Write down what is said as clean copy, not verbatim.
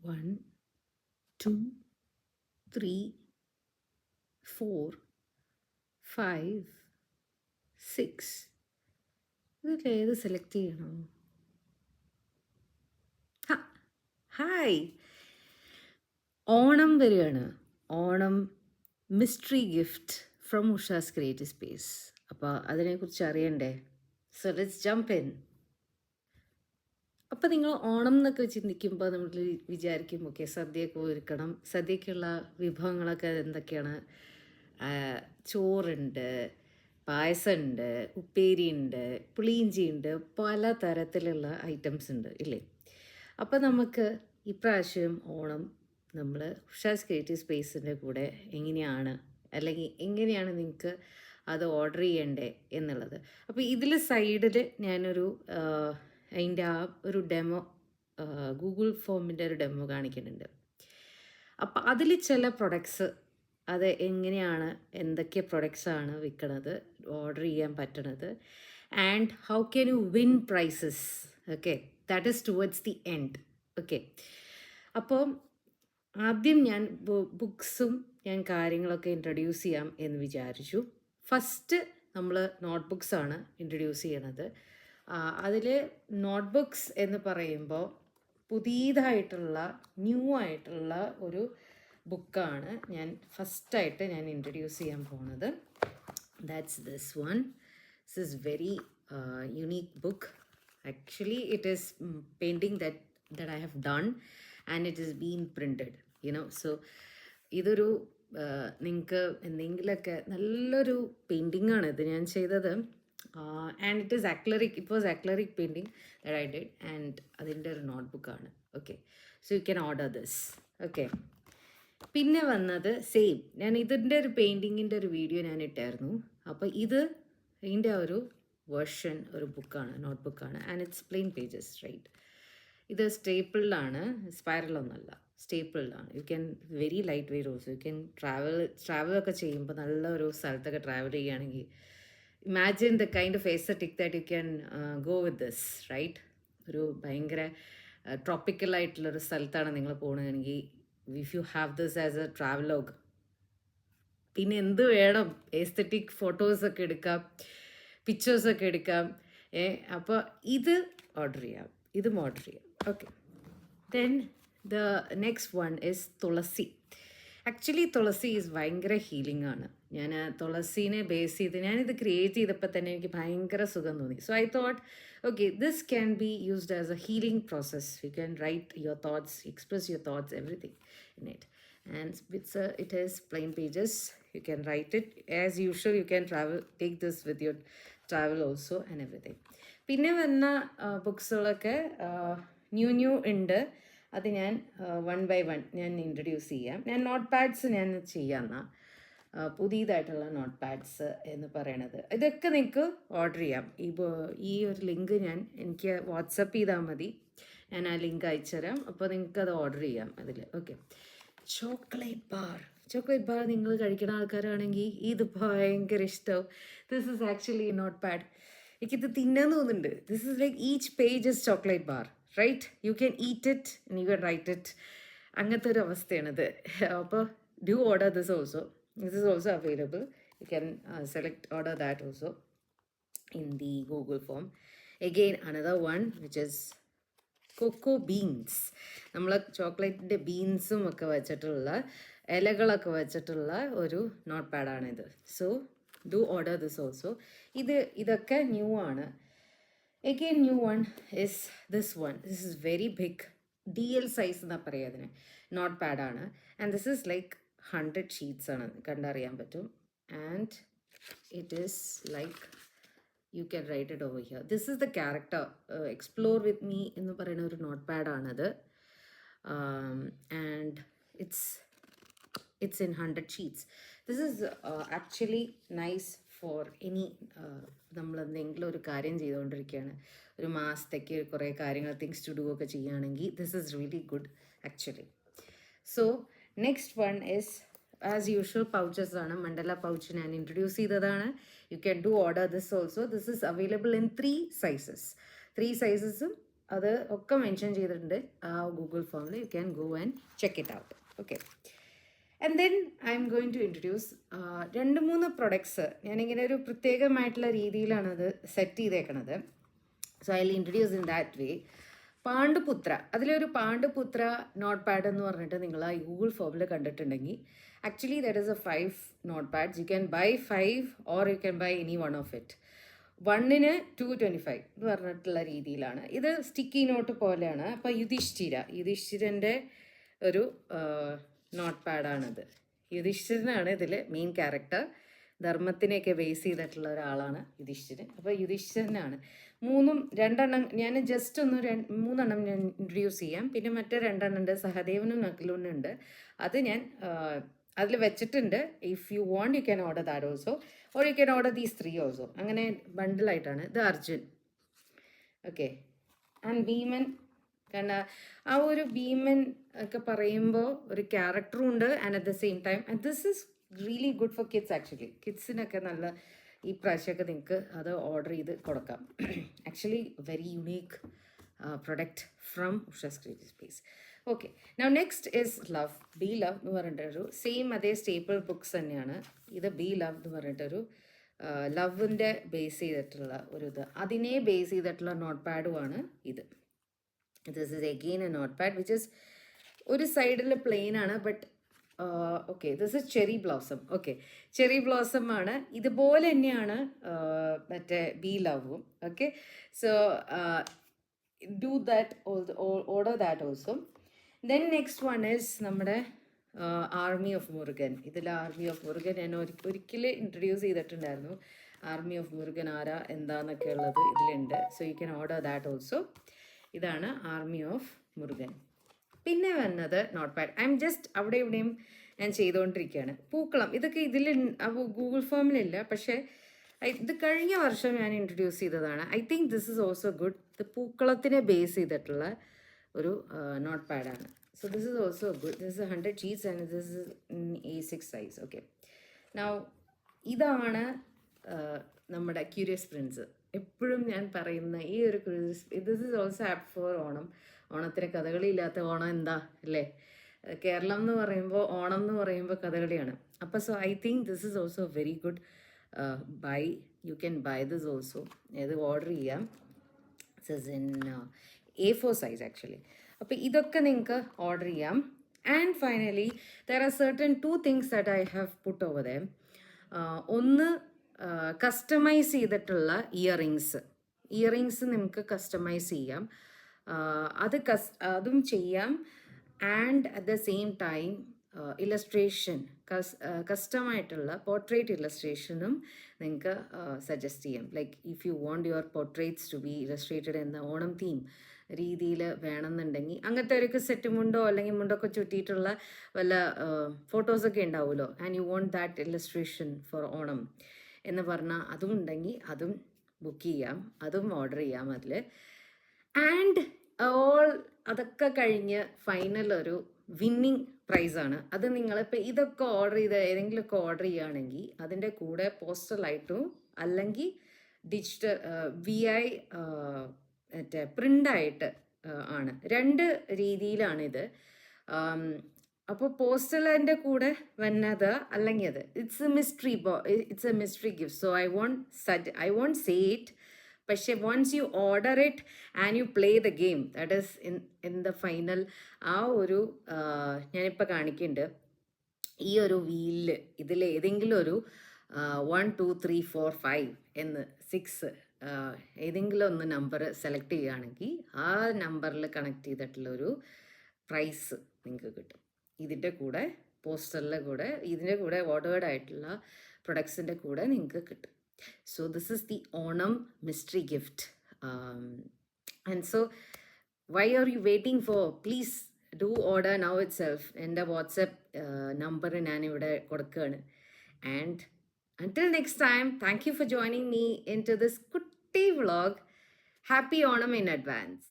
1, 2, 3, 4, 5, 6. ഇതിൽ ഏത് സെലക്ട് ചെയ്യണം? ഹായ്, ഓണം വരികയാണ്. Onam mystery gift from Ushas creative space. അപ്പോൾ അതിനെക്കുറിച്ച് അറിയണ്ടേ? So let's jump in. അപ്പോൾ നിങ്ങൾ ഓണം എന്നൊക്കെ ചിന്തിക്കുമ്പോൾ നമ്മൾ വിചാരിക്കും, ഓക്കെ, സദ്യയൊക്കെ ഒരുക്കണം. സദ്യക്കുള്ള വിഭവങ്ങളൊക്കെ എന്തൊക്കെയാണ്? ചോറുണ്ട്, പായസമുണ്ട്, ഉപ്പേരിയുണ്ട്, പുളിയിഞ്ചിയുണ്ട്, പല തരത്തിലുള്ള ഐറ്റംസ് ഉണ്ട് ഇല്ലേ? അപ്പോൾ നമുക്ക് ഇപ്രാവശ്യം ഓണം നമ്മൾ ഉഷാസ് ക്രിയേറ്റീവ് സ്പേസിൻ്റെ കൂടെ എങ്ങനെയാണ്, അല്ലെങ്കിൽ എങ്ങനെയാണ് നിങ്ങൾക്ക് അത് ഓർഡർ ചെയ്യണ്ടേ എന്നുള്ളത്. അപ്പോൾ ഇതിൽ സൈഡിൽ ഞാനൊരു അതിൻ്റെ ആ ഒരു ഡെമോ, ഗൂഗിൾ ഫോമിൻ്റെ ഒരു ഡെമോ കാണിക്കുന്നുണ്ട്. അപ്പോൾ അതിൽ ചില പ്രൊഡക്ട്സ്, അത് എങ്ങനെയാണ്, എന്തൊക്കെ പ്രൊഡക്ട്സാണ് വിൽക്കണത്, ഓർഡർ ചെയ്യാൻ പറ്റണത്, and how can you win prizes. Okay, that is towards the end. Okay, അപ്പോൾ ആദ്യം ഞാൻ ബുക്സും ഞാൻ കാര്യങ്ങളൊക്കെ ഇൻട്രൊഡ്യൂസ് ചെയ്യാം എന്ന് വിചാരിച്ചു. ഫസ്റ്റ് നമ്മൾ നോട്ട്ബുക്സാണ് ഇൻട്രൊഡ്യൂസ് ചെയ്യണത്. അതിൽ നോട്ട്ബുക്സ് എന്ന് പറയുമ്പോൾ പുതിയതായിട്ടുള്ള ന്യൂ ആയിട്ടുള്ള ഒരു ബുക്കാണ് ഞാൻ ഫസ്റ്റായിട്ട് ഞാൻ ഇൻട്രൊഡ്യൂസ് ചെയ്യാൻ പോണത്. That's this one. This is very unique book. Actually, it is painting that I have done, and it is being printed, you know. So ഇതൊരു നിങ്ങൾക്ക് എന്തെങ്കിലുമൊക്കെ നല്ലൊരു പെയിൻറ്റിംഗ് ആണ് ഇത് ഞാൻ ചെയ്തത്. And it was acrylic painting that I did, and അതിൻ്റെ ഒരു നോട്ട്ബുക്കാണ്. Okay, so you can order this. Okay, പിന്നെ വന്നത് സെയിം, ഞാൻ ഇതിൻ്റെ ഒരു പെയിൻറ്റിങ്ങിൻ്റെ ഒരു വീഡിയോ ഞാൻ ഇട്ടായിരുന്നു. അപ്പോൾ ഇതിൻ്റെ ഒരു വേർഷൻ ഒരു ബുക്കാണ്, നോട്ട് ബുക്കാണ്, and it's plain pages, right. ഇത് സ്റ്റേപ്പിൾഡാണ്, സ്പൈറലൊന്നുമല്ല, സ്റ്റേപ്പിൾഡാണ്. You can very light weight also. You can ട്രാവലൊക്കെ ചെയ്യുമ്പോൾ നല്ലൊരു സ്ഥലത്തൊക്കെ ട്രാവൽ ചെയ്യുകയാണെങ്കിൽ, imagine the kind of aesthetic that you can go with this, right. ഒരു ഭയങ്കര ട്രോപ്പിക്കലായിട്ടുള്ളൊരു സ്ഥലത്താണ് നിങ്ങൾ പോകുന്നതെങ്കിൽ, if you have this as a travelogue, പിന്നെ എന്ത് വേണം? എസ്തെറ്റിക് ഫോട്ടോസൊക്കെ എടുക്കാം, പിക്ചേഴ്സൊക്കെ എടുക്കാം. അപ്പോൾ ഇത് ഓർഡർ ചെയ്യാം, ഇതും ഓർഡർ ചെയ്യാം. Okay, then the next one is tulsi. Actually tulsi is ഭയങ്കര ഹീലിംഗ് ആണ്. ഞാൻ തുളസീനെ ബേസ് ചെയ്ത് ഞാനിത് ക്രിയേറ്റ് ചെയ്തപ്പോൾ തന്നെ എനിക്ക് ഭയങ്കര സുഖം തോന്നി. So I thought, okay, this can be used as A healing process. U can write your thoughts, express your thoughts, everything in it. And it has plain pages. You can write it as usual. You can take this with your travel also and everything. പിന്നെ വന്ന ബുക്സുകളൊക്കെ new ഉണ്ട്. അത് ഞാൻ 1 by 1 ഞാൻ introduce ചെയ്യാം. ഞാൻ not pads ഞാൻ ചെയ്യാമെന്നാ, പുതിയതായിട്ടുള്ള not pads എന്ന് പറയണത്. ഇതൊക്കെ നിങ്ങൾക്ക് ഓർഡർ ചെയ്യാം. ഈ ഒരു ലിങ്ക് എനിക്ക് വാട്സപ്പ് ചെയ്താൽ മതി, ഞാൻ ആ ലിങ്ക് അയച്ചുതരാം. അപ്പോൾ നിങ്ങൾക്ക് അത് ഓർഡർ ചെയ്യാം അതിൽ. ഓക്കെ, ചോക്ലേറ്റ് ബാർ നിങ്ങൾ കഴിക്കുന്ന ആൾക്കാരാണെങ്കിൽ ഇത് ഭയങ്കര ഇഷ്ടവും. This is actually notepad. എനിക്കിത് തിന്നാൻ തോന്നുന്നുണ്ട്. This is like each page is chocolate bar, right. You can eat it and you can write it. അങ്ങനത്തെ ഒരു അവസ്ഥയാണിത്. അപ്പോൾ do order this also. This is also available. You can order that also in the Google form. Again, another one which is cocoa beans. നമ്മൾ ചോക്ലേറ്റിൻ്റെ ബീൻസും ഒക്കെ വെച്ചിട്ടുള്ള, ഇലകളൊക്കെ വെച്ചിട്ടുള്ള ഒരു നോട്ട് പാഡാണിത്. So do order this also. ഇതൊക്കെ ന്യൂ ആണ്. Again new one is this one. This is very big, DL size എന്നാണ് പറയുക അതിന്. നോട്ട് പാഡാണ്, and this is like 100 sheets ആണ്, കണ്ടറിയാൻ പറ്റും. And it is like you can write it over here. This is the character. Explore with me എന്ന് പറയുന്ന ഒരു not പാഡാണത്. And it's in 100 sheets. This is actually nice for any നമ്മൾ എന്തെങ്കിലും ഒരു കാര്യം ചെയ്തുകൊണ്ടിരിക്കുകയാണ്, ഒരു മാസത്തേക്ക് കുറേ കാര്യങ്ങൾ തിങ്സ് ടു ഡു ഒക്കെ ചെയ്യുകയാണെങ്കിൽ this is really good actually. So next one is as usual pouches ആണ്. മണ്ഡല പൗച്ച് ഞാൻ ഇൻട്രൊഡ്യൂസ് ചെയ്തതാണ്. You can do order this also. This is available in 3 sizes. 3 sizes അത് ഒക്കെ മെൻഷൻ ചെയ്തിട്ടുണ്ട് ആ ഗൂഗിൾ ഫോമിൽ. You can go and check it out. Okay, and then I am going to introduce 2-3 products. ഞാനിങ്ങനെ ഒരു പ്രത്യേകമായിട്ടുള്ള രീതിയിലാണ് അത് സെറ്റ് ചെയ്തേക്കണത്. So I will introduce in that way. Panduputra, അതിലൊരു പാണ്ഡുപുത്ര നോട്ട് പാഡ് എന്ന് പറഞ്ഞിട്ട് നിങ്ങൾ ആ ഗൂഗിൾ ഫോമിൽ കണ്ടിട്ടുണ്ടെങ്കിൽ, actually that is a 5 note pads. You can buy 5 or you can buy any one of it. 1-ന് 225 എന്ന് പറഞ്ഞിട്ടുള്ള രീതിയിലാണ്. ഇത് സ്റ്റിക്കി നോട്ട് പോലെയാണ്. അപ്പോൾ യുധിഷ്ഠിരൻ്റെ ഒരു നോട്ട് പാഡാണിത്. യുധിഷ്ഠിരനാണ് ഇതിൽ മെയിൻ ക്യാരക്ടർ. ധർമ്മത്തിനെയൊക്കെ ബേസ് ചെയ്തിട്ടുള്ള ഒരാളാണ് യുധിഷ്ഠിരൻ. അപ്പോൾ യുധിഷ്ഠിരനാണ്. 2 ഞാൻ ജസ്റ്റ് ഒന്ന് 3 ഞാൻ ഇൻട്രൊഡ്യൂസ് ചെയ്യാം. പിന്നെ മറ്റേ 2 ഉണ്ട്, സഹദേവനും നകുലനും ഉണ്ട്. അത് ഞാൻ അതിൽ വെച്ചിട്ടുണ്ട്. If you want you can order that also, or you can order these 3 also. അങ്ങനെ ബണ്ടിലായിട്ടാണ്. ഇത് അർജുൻ. ഓക്കെ, ആൻഡ് ഭീമൻ. കാരണം ആ ഒരു ഭീമൻ ഒക്കെ പറയുമ്പോൾ ഒരു ക്യാരക്ടറും ഉണ്ട്, and at the same time and this is really good for kids. Actually കിഡ്സിനൊക്കെ നല്ല ഈ പ്രാവശ്യമൊക്കെ നിങ്ങൾക്ക് അത് ഓർഡർ ചെയ്ത് കൊടുക്കാം. Actually very unique product from Ushas creative space. Okay, now next is love. B love എന്ന് പറഞ്ഞിട്ടൊരു സെയിം അതേ സ്റ്റേപ്പിൾ ബുക്സ് തന്നെയാണ്. ഇത് ബി ലവ് എന്ന് പറഞ്ഞിട്ടൊരു ലവിൻ്റെ ബേസ് ചെയ്തിട്ടുള്ള ഒരു ഇത്, അതിനെ ബേസ് ചെയ്തിട്ടുള്ള നോട്ട് പാഡുമാണ് ഇത്. This is again a note pad which is ഒരു സൈഡിൽ പ്ലെയിൻ ആണ്. But okay, this is cherry blossom. Okay, cherry blossom ആണ്. ഇതുപോലെ തന്നെയാണ് മറ്റേ ബി ലവും. Okay, so do that order that also. Then next one is നമ്മുടെ ആർമി ഓഫ് മുരുകൻ. ഇതിൽ ആർമി ഓഫ് മുരുകൻ ഞാൻ ഒരിക്കൽ ഇൻട്രൊഡ്യൂസ് ചെയ്തിട്ടുണ്ടായിരുന്നു. ആർമി ഓഫ് മുരുകൻ ആരാ എന്താന്നൊക്കെ ഉള്ളത് ഇതിലുണ്ട്. So you can order that also. ഇതാണ് ആർമി ഓഫ് മുരുകൻ. പിന്നെ വന്നത് note pad. I am just അവിടെ ഇവിടെയും ഞാൻ ചെയ്തുകൊണ്ടിരിക്കുകയാണ്. പൂക്കളം ഇതൊക്കെ ഇതിൽ ഗൂഗിൾ ഫോമിലില്ല, പക്ഷേ ഇത് കഴിഞ്ഞ വർഷം ഞാൻ ഇൻട്രൊഡ്യൂസ് ചെയ്തതാണ്. I think this is also good. ഇത് പൂക്കളത്തിനെ ബേസ് ചെയ്തിട്ടുള്ള ഒരു നോട്ട് പാഡാണ്. So this is also good. This is 100 sheets and this is A6 size. Okay, now ഇതാണ് നമ്മുടെ ക്യൂരിയസ് പ്രിൻസ്. എപ്പോഴും ഞാൻ പറയുന്ന ഈ ഒരു curious, this is also apt for Onam. ഓണത്തിന് കഥകളിയില്ലാത്ത ഓണം എന്താ അല്ലേ? കേരളം എന്ന് പറയുമ്പോൾ, ഓണം എന്ന് പറയുമ്പോൾ കഥകളിയാണ്. അപ്പോൾ so I think this is also very good buy. You can buy this also. ഇത് ഓർഡർ ചെയ്യാം. This is in A4 size actually. അപ്പോൾ ഇതൊക്കെ നിങ്ങൾക്ക് ഓർഡർ ചെയ്യാം. And finally there are certain 2 things that I have put over them. ഒന്ന് customize ചെയ്തിട്ടുള്ള earrings നിങ്ങൾക്ക് customize ചെയ്യാം. അതും ചെയ്യാം. And at the same time illustration, കസ്റ്റമായിട്ടുള്ള പോർട്രേറ്റ് ഇലസ്ട്രേഷനും നിങ്ങൾക്ക് സജസ്റ്റ് ചെയ്യാം. Like if you want your portraits to be illustrated എന്ന ഓണം തീം രീതിയിൽ വേണമെന്നുണ്ടെങ്കിൽ, അങ്ങനത്തെ ഒരു സെറ്റ് മുണ്ടോ അല്ലെങ്കിൽ മുണ്ടൊക്കെ ചുറ്റിയിട്ടുള്ള വല്ല ഫോട്ടോസൊക്കെ ഉണ്ടാവുമല്ലോ, and you want that illustration for Onam എന്ന് പറഞ്ഞാൽ അതും ഉണ്ടെങ്കിൽ അതും ബുക്ക് ചെയ്യാം, അതും ഓർഡർ ചെയ്യാം അതിൽ. ആൻഡ് അതൊക്കെ കഴിഞ്ഞ് ഫൈനൽ ഒരു വിന്നിങ് പ്രൈസാണ്. അത് നിങ്ങളിപ്പോൾ ഇതൊക്കെ ഓർഡർ ചെയ്ത് ഏതെങ്കിലുമൊക്കെ ഓർഡർ ചെയ്യുകയാണെങ്കിൽ അതിൻ്റെ കൂടെ പോസ്റ്റലായിട്ടും അല്ലെങ്കിൽ ഡിജിറ്റൽ VI മറ്റേ പ്രിൻ്റായിട്ട് ആണ്. 2 രീതിയിലാണിത്. അപ്പോൾ പോസ്റ്റലിൻ്റെ കൂടെ വന്നത് അല്ലെങ്കിൽ അത് it's a mystery gift. So I won't say it. പക്ഷേ once you order it and you play the game, that is in the final ആ ഒരു ഞാനിപ്പോൾ കാണിക്കുന്നുണ്ട് ഈ ഒരു വീലിൽ ഇതിൽ ഏതെങ്കിലും ഒരു 1 2 3 4 5 എന്ന് 6 ഏതെങ്കിലും ഒന്ന് നമ്പർ സെലക്ട് ചെയ്യുകയാണെങ്കിൽ ആ നമ്പറിൽ കണക്ട് ചെയ്തിട്ടുള്ളൊരു പ്രൈസ് നിങ്ങൾക്ക് കിട്ടും. ഇതിൻ്റെ കൂടെ പോസ്റ്ററിൻ്റെ കൂടെ ഇതിൻ്റെ കൂടെ ഓർഡേർഡ് ആയിട്ടുള്ള പ്രൊഡക്ട്സിൻ്റെ കൂടെ നിങ്ങൾക്ക് കിട്ടും. So this is the Onam mystery gift. And so why are you waiting for? Please do order now itself. എൻ്റെ വാട്സപ്പ് നമ്പർ ഞാനിവിടെ കൊടുക്കുകയാണ്. And until next time, thank you for joining me into this kutti vlog. Happy Onam in advance.